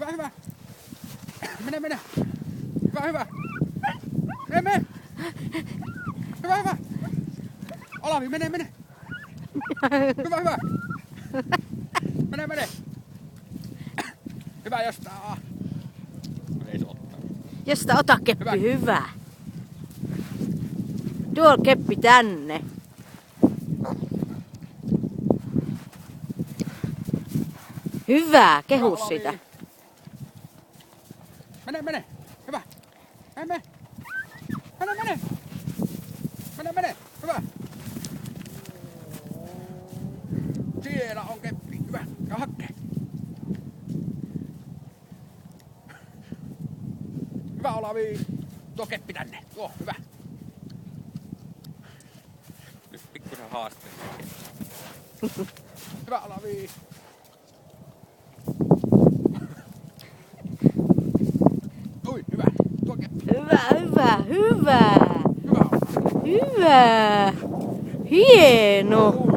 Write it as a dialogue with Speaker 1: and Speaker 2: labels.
Speaker 1: Hyvä, hyvä. Mene, mene. Hyvä, hyvä. Mene. Hyvä, hyvä. Olavi, mene, mene. Hyvä, hyvä. Mene, mene. Hyvä, jostain. Ei se ottaa.
Speaker 2: Josta ota keppi, hyvä. Tuo keppi tänne. Hyvä, kehu sitä.
Speaker 1: Mene, mene. Hyvä. Mene, mene. Mene, mene. Mene, mene. Hyvä. Siellä on keppi. Hyvä. Ja hakkee. Hyvä, Olavi. Tuo keppi tänne. Tuo, hyvä. Nyt pikkusen haaste. Hyvä, Olavi. Ui, hyvä. Tuo keppi.
Speaker 2: Hyvä, hyvä, hyvä.
Speaker 1: Hyvä.
Speaker 2: Hyvä. Hieno.